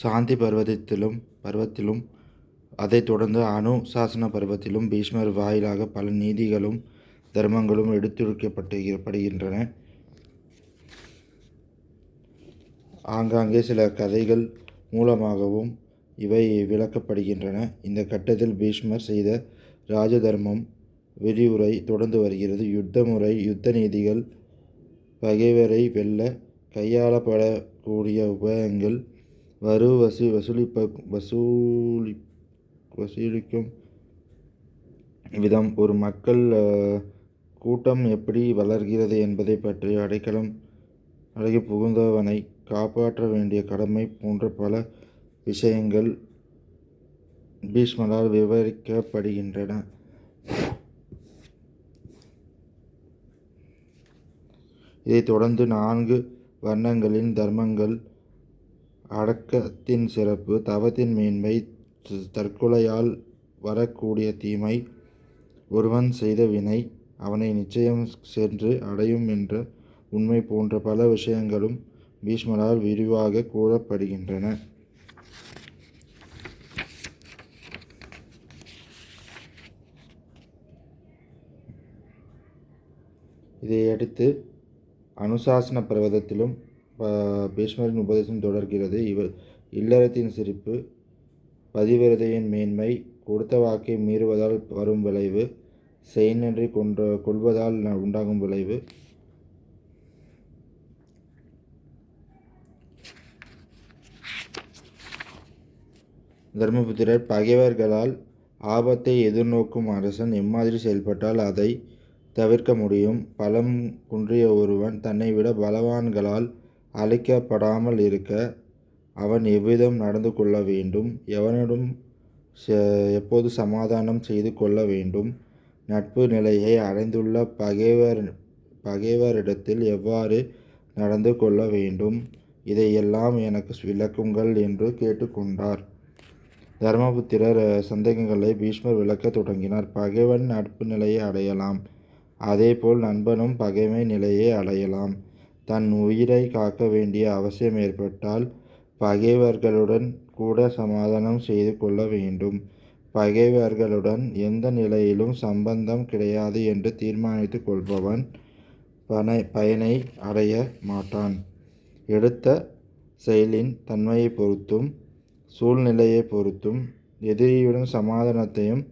சாந்தி பருவத்திலும் அதைத் தொடர்ந்து அனுசாசன பருவத்திலும் பீஷ்மர் வாயிலாக பல நீதிகளும் தர்மங்களும் எடுத்துரைக்கப்படுகின்றன. ஆங்காங்கே சில கதைகள் மூலமாகவும் இவை விளக்கப்படுகின்றன. இந்த கட்டத்தில் பீஷ்மர் செய்த ராஜதர்மம் விரிவுரை தொடர்ந்து வருகிறது. யுத்த முறை, யுத்த நீதிகள், பகைவரை வெல்ல கையாளப்படக்கூடிய உபாயங்கள், வசூலிக்கும் விதம், ஒரு மக்கள் கூட்டம் எப்படி வளர்கிறது என்பதை பற்றி, அடகி புகுந்தவனை காப்பாற்ற வேண்டிய கடமை போன்ற பல விஷயங்கள் பீஷ்மரால் விவரிக்கப்படுகின்றன. இதைத் தொடர்ந்து 4 வர்ணங்களின் தர்மங்கள், அடக்கத்தின் சிறப்பு, தவத்தின் மேன்மை, தற்கொலையால் வரக்கூடிய தீமை, ஒருவன் செய்த வினை அவனை நிச்சயம் சென்று அடையும் என்ற உண்மை போன்ற பல விஷயங்களும் பீஷ்மரால் விரிவாக கூறப்படுகின்றன. இதையடுத்து அனுசாசன பர்வதத்திலும் பீஷ்மரின் உபதேசம் தொடர்கிறது. இல்லறத்தின் சிரிப்பு, பதிவிரதையின் மேன்மை, கொடுத்த வாக்கை மீறுவதால் வரும் விளைவு, செய்நன்றி கொள்வதால் உண்டாகும் விளைவு, தர்மபுத்திரர், பகைவர்களால் ஆபத்தை எதிர்நோக்கும் அரசன் எம்மாதிரி செயல்பட்டால் அதை தவிர்க்க முடியும், பலம் குன்றிய ஒருவன் தன்னை விட பலவான்களால் அழிக்கப்படாமல் இருக்க அவன் எவ்விதம் நடந்து கொள்ள வேண்டும், எவனிடம் எப்போது சமாதானம் செய்து கொள்ள வேண்டும், நட்பு நிலையை அடைந்துள்ள பகைவரிடத்தில் எவ்வாறு நடந்து கொள்ள வேண்டும், இதையெல்லாம் எனக்கு விளக்குங்கள் என்று கேட்டுக்கொண்டார். தர்மபுத்திரர் சந்தேகங்களை பீஷ்மர் விளக்க தொடங்கினார். பகைவன் நட்பு நிலையை அடையலாம், அதேபோல் நண்பனும் பகைமை நிலையை அடையலாம். தன் உயிரை காக்க வேண்டிய அவசியம் ஏற்பட்டால் பகைவர்களுடன் கூட சமாதானம் செய்து கொள்ள வேண்டும். பகைவர்களுடன் எந்த நிலையிலும் சம்பந்தம் கிடையாது என்று தீர்மானித்து கொள்பவன் பயனை அடைய மாட்டான். எடுத்த செயலின் தன்மையை பொறுத்தும் சூழ்நிலையை பொறுத்தும் எதிரியுடன் சமாதானத்தையும்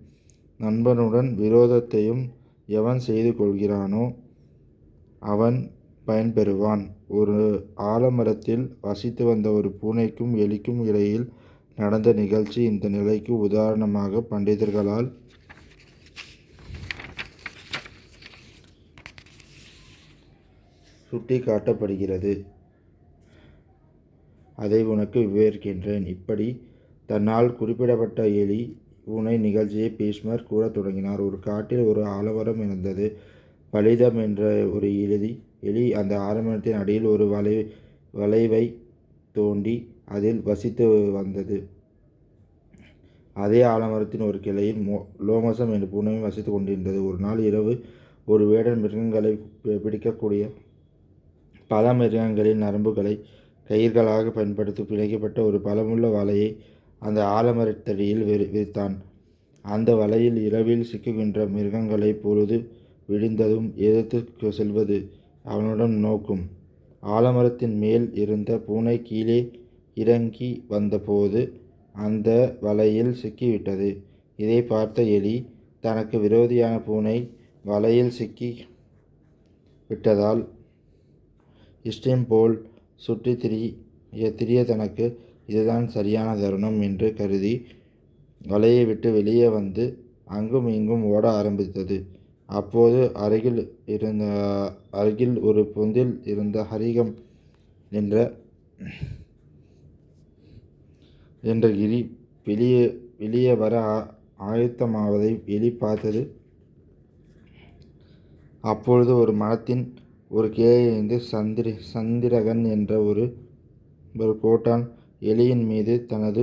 நண்பனுடன் விரோதத்தையும் எவன் செய்து கொள்கிறானோ அவன் பயன்பெறுவான். ஒரு ஆலமரத்தில் வசித்து வந்த ஒரு பூனைக்கும் எலிக்கும் இடையில் நடந்த நிகழ்ச்சி இந்த நிலைக்கு உதாரணமாக பண்டிதர்களால் சுட்டி காட்டப்படுகிறது. அதை உனக்கு விவரிக்கின்றேன். இப்படி தன்னால் குறிப்பிடப்பட்ட எலி பூனை நிகழ்ச்சியை பீஷ்மர் கூறத் தொடங்கினார். ஒரு காட்டில் ஒரு ஆலமரம் இருந்தது. பலிதம் என்ற ஒரு எலி அந்த ஆலமரத்தின் அடியில் ஒரு வளைவை தோண்டி அதில் வசித்து வந்தது. அதே ஆலமரத்தின் ஒரு கிளையில் லோமசம் என்ற பூனையும் வசித்து கொண்டிருந்தது. ஒரு நாள் இரவு ஒரு வேடன் மிருகங்களை பிடிக்கக்கூடிய பல மிருகங்களின் நரம்புகளை கயிர்களாக பயன்படுத்தி பிணைக்கப்பட்ட ஒரு பலமுள்ள வலையை அந்த ஆலமரத்தடியில் விரித்தான். அந்த வலையில் இரவில் சிக்குகின்ற மிருகங்களை பொழுது விடிந்ததும் எதிர்த்து செல்வது அவனுடன் நோக்கும். ஆலமரத்தின் மேல் இருந்த பூனை கீழே இறங்கி வந்தபோது அந்த வலையில் சிக்கிவிட்டது. இதை பார்த்த எலி தனக்கு விரோதியான பூனை வலையில் சிக்கி விட்டதால் இஷ்டம் போல் சுற்றி திரிய தனக்கு இதுதான் சரியான தருணம் என்று கருதி வலையை விட்டு வெளியே வந்து அங்கும் இங்கும் ஓட ஆரம்பித்தது. அப்போது அருகில் ஒரு பொந்தில் இருந்த ஹரிகம் என்ற கிரி வெளியே வர ஆயத்தமாவதை எலி பார்த்தது. அப்பொழுது ஒரு மரத்தின் ஒரு கிளையிலிருந்து சந்திரகன் என்ற ஒரு கோட்டான் எலியின் மீது தனது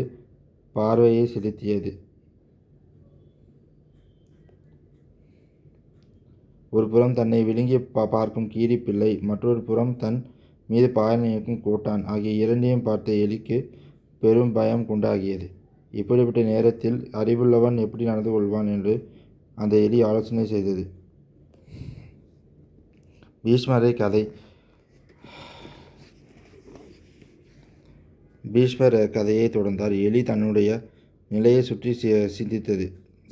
பார்வையை செலுத்தியது. ஒரு புறம் தன்னை விழுங்கி பார்க்கும் கீரி பிள்ளை, மற்றொரு புறம் தன் மீது பாய நினைக்கும் கோட்டான் ஆகிய இரண்டையும் பார்த்த எலிக்கு பெரும் பயம் உண்டாகியது. இப்படிப்பட்ட நேரத்தில் அறிவுள்ளவன் எப்படி நடந்து கொள்வான் என்று அந்த எலி ஆலோசனை செய்தது. பீஷ்மர் கதையை தொடர்ந்தார். எலி தன்னுடைய நிலையை சுற்றி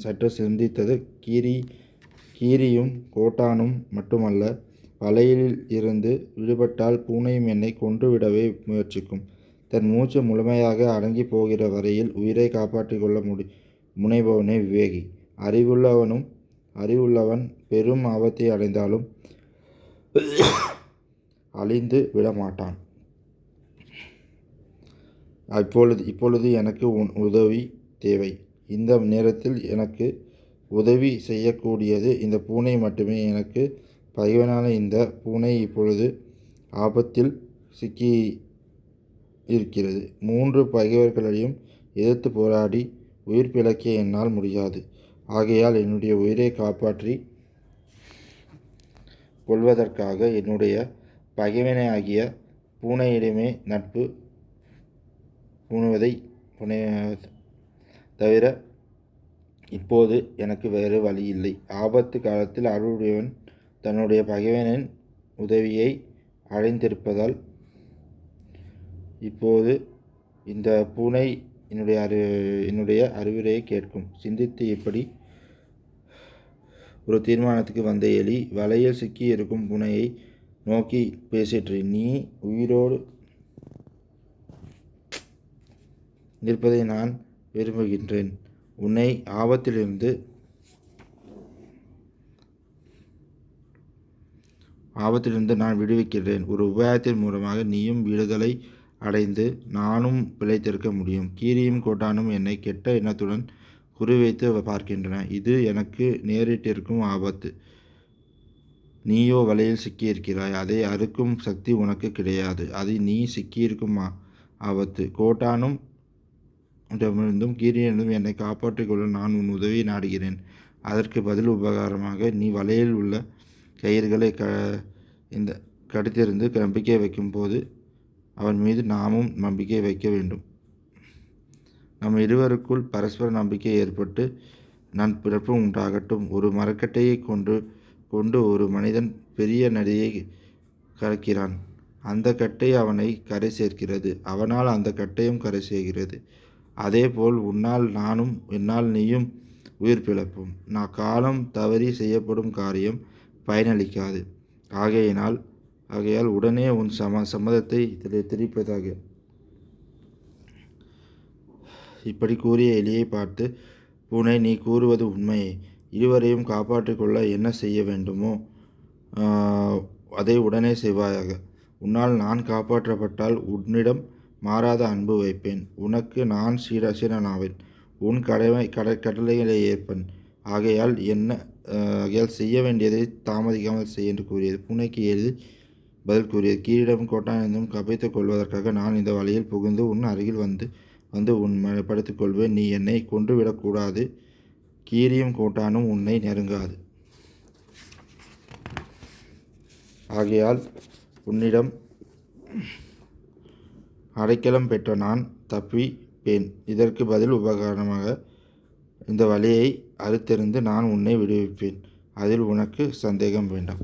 சற்று சிந்தித்தது. கீரியும் கோட்டானும் மட்டுமல்ல, வலையில் இருந்து விடுபட்டால் பூனையும் என்னை கொன்றுவிடவே முயற்சிக்கும். தன் மூச்சு முழுமையாக அடங்கி போகிற வரையில் உயிரை காப்பாற்றிக் கொள்ள முனைபவனே விவேகி. அறிவுள்ளவன் பெரும் ஆபத்தை அடைந்தாலும் அழிந்து விடமாட்டான். இப்பொழுது எனக்கு உதவி தேவை. இந்த நேரத்தில் எனக்கு உதவி செய்யக்கூடியது இந்த பூனை மட்டுமே. எனக்கு பகைவனான இந்த பூனை இப்பொழுது ஆபத்தில் சிக்கி இருக்கிறது. 3 பகைவர்களையும் எதிர்த்து போராடி உயிர் பிழைக்க என்னால் முடியாது. ஆகையால் என்னுடைய உயிரை காப்பாற்றி கொள்வதற்காக என்னுடைய பகைவனாகிய பூனையிடமே நட்பு பூணுவதை தவிர இப்போது எனக்கு வேறு வழி இல்லை. ஆபத்து காலத்தில் அருளுடையவன் தன்னுடைய பகைவனின் உதவியை அடைந்திருப்பதால் இப்போது இந்த பூனை என்னுடைய அறிவுரையை கேட்கும். சிந்தித்து இப்படி ஒரு தீர்மானத்துக்கு வந்த எலி வலையில் சிக்கி இருக்கும் பூனையை நோக்கி பேசிற்று. நீ உயிரோடு இருப்பதை நான் விரும்புகின்றேன். உன்னை ஆபத்திலிருந்து நான் விடுவிக்கிறேன். ஒரு உபாயத்தின் மூலமாக நீயும் விடுதலை அடைந்து நானும் பிழைத்திருக்க முடியும். கீரியும் கோட்டானும் என்னை கெட்ட எண்ணத்துடன் குறிவைத்து பார்க்கின்றன. இது எனக்கு நேரிட்டிருக்கும் ஆபத்து. நீயோ வலையில் சிக்கியிருக்கிறாய். அதை அறுக்கும் சக்தி உனக்கு கிடையாது. அது நீ சிக்கியிருக்கும் ஆபத்து. கோட்டானும் இடமிருந்தும் கீரியிலிருந்தும் என்னை காப்பாற்றிக் கொள்ள நான் உன் உதவியை நாடுகிறேன். அதற்கு பதில் உபகாரமாக நீ வலையில் உள்ள கயிறுகளை கடித்திருந்து நம்பிக்கை வைக்கும் போது அவன் மீது நாமும் நம்பிக்கை வைக்க வேண்டும். நம் இருவருக்குள் பரஸ்பர நம்பிக்கை ஏற்பட்டு நட்பு உண்டாகட்டும். ஒரு மரக்கட்டையை கொண்டு ஒரு மனிதன் பெரிய நதியை கடக்கிறான். அந்த கட்டை அவனை கரை சேர்க்கிறது. அவனால் அந்த கட்டையும் கரை சேர்கிறது. அதேபோல் உன்னால் நானும் என்னால் நீயும் உயிர் பிழைப்போம். காலம் தவறி செய்யப்படும் காரியம் பயனளிக்காது. ஆகையால் உடனே உன் சம்மதத்தை தெரிவிப்பதாக. இப்படி கூறிய எலியை பார்த்து பூனை, நீ கூறுவது உண்மையே. இருவரையும் காப்பாற்றிக் கொள்ள என்ன செய்ய வேண்டுமோ அதை உடனே செய்வாயாக. உன்னால் நான் காப்பாற்றப்பட்டால் உன்னிடம் மாறாத அன்பு வைப்பேன். உனக்கு நான் சீடனாவேன். உன் கட்டளைகளை ஏற்பேன். ஆகையால் செய்ய வேண்டியதை தாமதிக்காமல் செய் என்று கூறியது. பூனைக்கு எலி பதில் கூறியது. கீரிடம் கோட்டானிடம் கபைத்துக் கொள்வதற்காக நான் இந்த வழியில் புகுந்து உன் அருகில் வந்து உன் படுத்துக் கொள்வேன். நீ என்னை கொன்றுவிடக்கூடாது. கீரியும் கோட்டானும் உன்னை நெருங்காது. ஆகையால் உன்னிடம் அடைக்கலம் பெற்ற நான் தப்பிப்பேன். இதற்கு பதில் உபகாரமாக இந்த வழியை அறுத்தெறிந்து நான் உன்னை விடுவிப்பேன். அதில் உனக்கு சந்தேகம் வேண்டாம்.